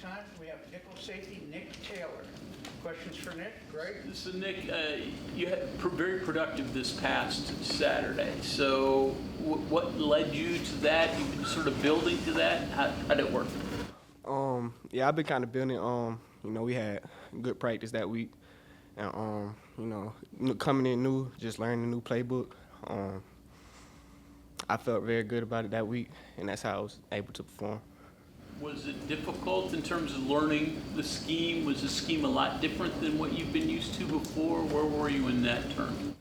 time, we have nickel safety Nick Taylor. Questions for Nick? Greg? So Nick, you had very productive this past Saturday. So what led you to that? You've been sort of building to that. How did it work? Yeah, I've been kind of building. We had good practice that week, and coming in new, just learning a new playbook. I felt very good about it that week, and that's how I was able to perform. Was it difficult in terms of learning the scheme? Was the scheme a lot different than what you've been used to before? Where were you in that term?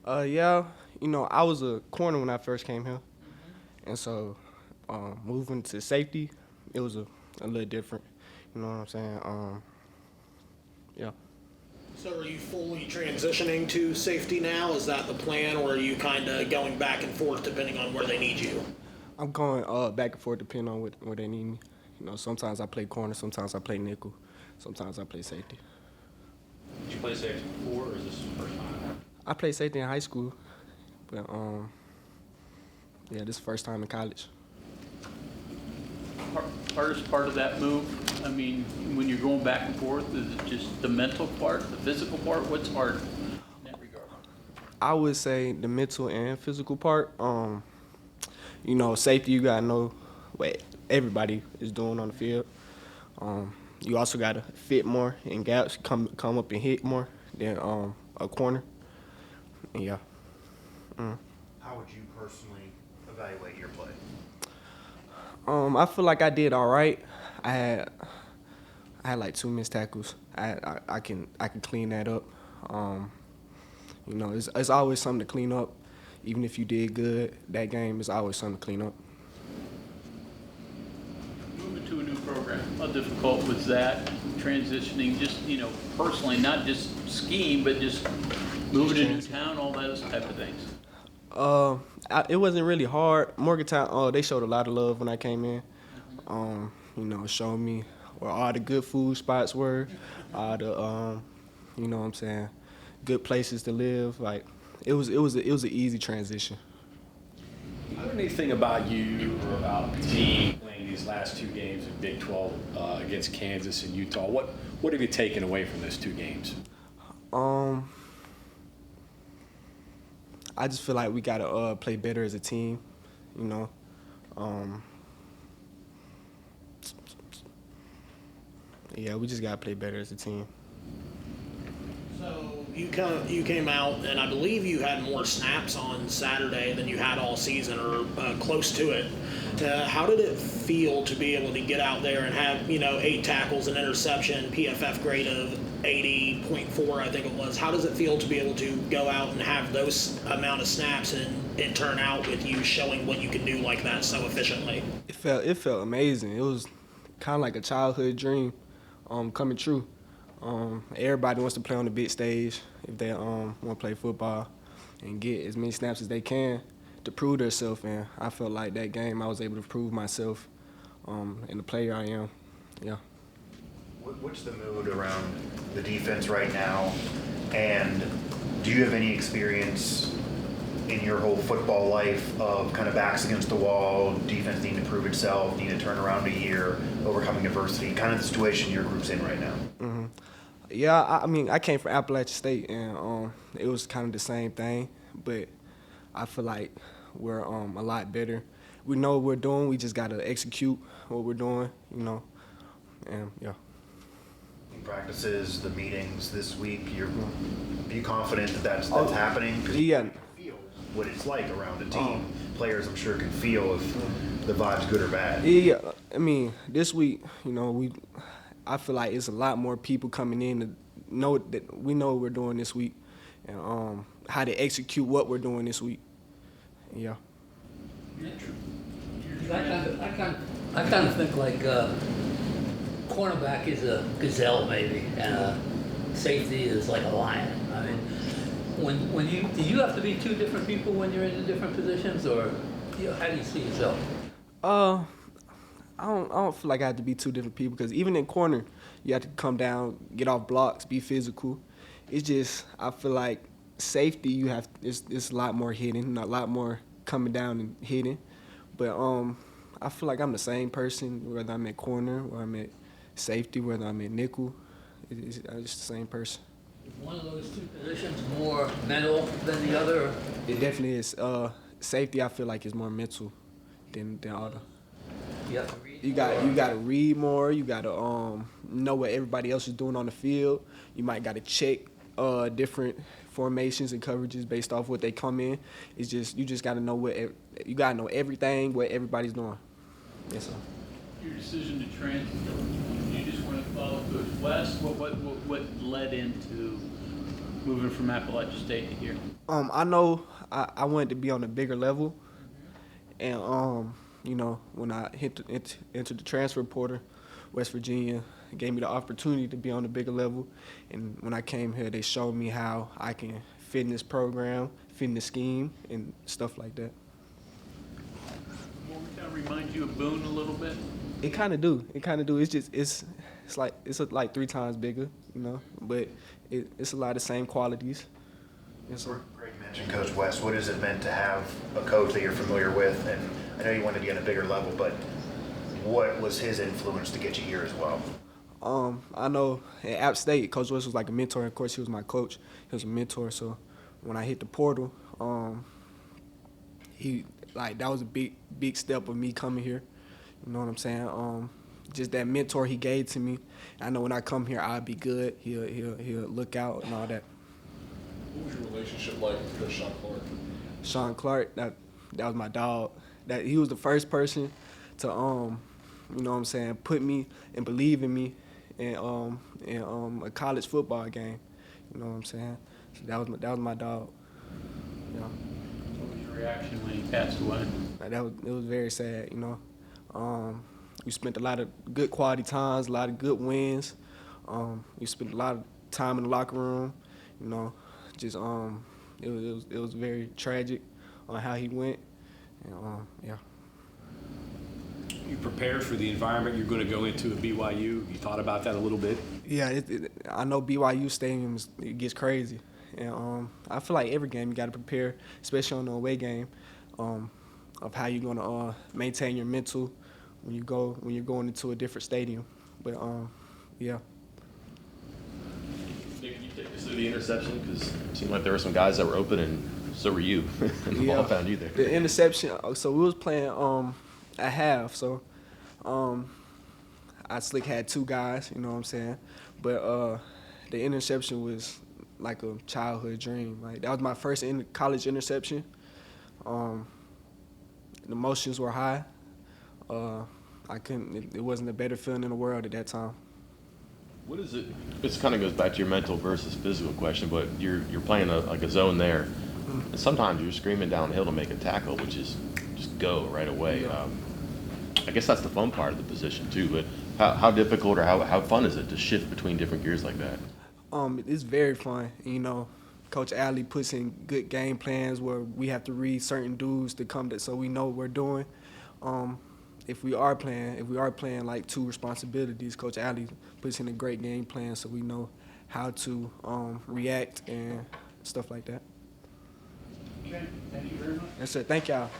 Yeah, I was a corner when I first came here, and so moving to safety, it was a little different. You know what I'm saying? Yeah. So are you fully transitioning to safety now? Is that the plan, or are you kind of going back and forth depending on where they need you? I'm going back and forth depending on where they need me. Sometimes I play corner, sometimes I play nickel, sometimes I play safety. Did you play safety before, or is this the first time? I played safety in high school, but this is the first time in college. Hardest part of that move? I mean, when you're going back and forth, is it just the mental part, the physical part? What's hard in that regard? I would say the mental and physical part. Safety, you gotta know what everybody is doing on the field. You also gotta fit more in gaps, come up and hit more than a corner. Yeah. How would you personally evaluate your play? I feel like I did all right. I had like 2 missed tackles. I can clean that up. It's always something to clean up. Even if you did good that game, it's always something to clean up. Moving to a new program, how difficult was that transitioning? Just personally, not just scheme, but just moving to a new town, all those type of things. It wasn't really hard. Morgantown, they showed a lot of love when I came in. Showed me where all the good food spots were, all the, good places to live. Like, it was an easy transition. Anything about you or about the team playing these last 2 games in Big 12 against Kansas and Utah? What have you taken away from those 2 games? I just feel like we gotta play better as a team, Yeah, we just gotta play better as a team. So you came out, and I believe you had more snaps on Saturday than you had all season, or close to it. How did it feel to be able to get out there and have 8 tackles, an interception, PFF grade of 80.4, I think it was? How does it feel to be able to go out and have those amount of snaps and it turn out with you showing what you can do like that so efficiently? It felt amazing. It was kind of like a childhood dream coming true. Everybody wants to play on the big stage if they want to play football and get as many snaps as they can to prove themselves. And I felt like that game I was able to prove myself and the player I am. Yeah. What's the mood around the defense right now? And do you have any experience in your whole football life of kind of backs against the wall, defense needing to prove itself, needing to turn around a year, overcoming adversity, kind of the situation your group's in right now? Mm-hmm. Yeah, I came from Appalachian State, and it was kind of the same thing, but I feel like we're a lot better. We know what we're doing. We just got to execute what we're doing, and yeah. Practices, the meetings this week, are you confident that that's happening? Yeah. You feel what it's like around a team. Players, I'm sure, can feel if the vibe's good or bad. Yeah, this week, I feel like it's a lot more people coming in to know that we know what we're doing this week and how to execute what we're doing this week. Yeah. I kind of think like cornerback is a gazelle maybe, and safety is like a lion. I mean, when do you have to be 2 different people when you're in the different positions, or how do you see yourself? I don't feel like I have to be 2 different people, because even in corner, you have to come down, get off blocks, be physical. It's just, I feel like safety, it's a lot more hitting, a lot more coming down and hitting. But I feel like I'm the same person, whether I'm at corner or I'm at safety, whether I'm in nickel. It's just the same person. Is one of those two positions more mental than the other? It definitely is. Safety, I feel like, is more mental than all the. You have to read You more. got to read more. You got to know what everybody else is doing on the field. You might got to check different formations and coverages based off what they come in. It's just you just got to know you got to know everything what everybody's doing. Yes, sir. Your decision to transfer, you just want to follow Coach West? What led into moving from Appalachia State to here? I know I wanted to be on a bigger level, and you know, when I entered the transfer portal, West Virginia gave me the opportunity to be on a bigger level, and when I came here, they showed me how I can fit in this program, fit in the scheme, and stuff like that. Well, kind of remind you of Boone a little bit? It kind of do. It's just it's like 3 times bigger, you know, but it's a lot of the same qualities. Yes, sir. Greg mentioned Coach West. What has it meant to have a coach that you're familiar with? And I know you wanted to be on a bigger level, but what was his influence to get you here as well? I know at App State, Coach West was like a mentor. Of course, he was my coach. He was a mentor. So when I hit the portal, that was a big step of me coming here. You know what I'm saying? Just that mentor he gave to me. I know when I come here, I'll be good. He'll look out and all that. What was your relationship like with Coach Sean Clark? Sean Clark, that was my dog. That he was the first person to you know what I'm saying, put me and believe in me in a college football game. You know what I'm saying? So that was my dog. Yeah. What was your reaction when he passed away? It was very sad, you know. We spent a lot of good quality times, a lot of good wins. We spent a lot of time in the locker room, you know. Just it was very tragic on how he went. And, yeah. You prepared for the environment you're going to go into at BYU? You thought about that a little bit? Yeah, I know BYU Stadium it gets crazy, and I feel like every game you got to prepare, especially on the away game, of how you're gonna maintain your mental when you're going into a different stadium. But yeah. Nick, can you take us through the interception? Because it seemed like there were some guys that were open, and so were you. And the ball found you there. The interception. So we was playing at half. So I slick had 2 guys. You know what I'm saying? But the interception was like a childhood dream. Like that was my first college interception. The emotions were high. It wasn't a better feeling in the world at that time. What is it? This kind of goes back to your mental versus physical question, but you're playing a zone there. And sometimes you're screaming downhill to make a tackle, which is just go right away. Yeah. I guess that's the fun part of the position too. But how difficult or how fun is it to shift between different gears like that? It's very fun. You know, Coach Alley puts in good game plans where we have to read certain dudes to come so we know what we're doing. If we are playing like 2 responsibilities, Coach Alley puts in a great game plan so we know how to react and stuff like that. Okay, thank you very much. Yes, sir. Thank y'all.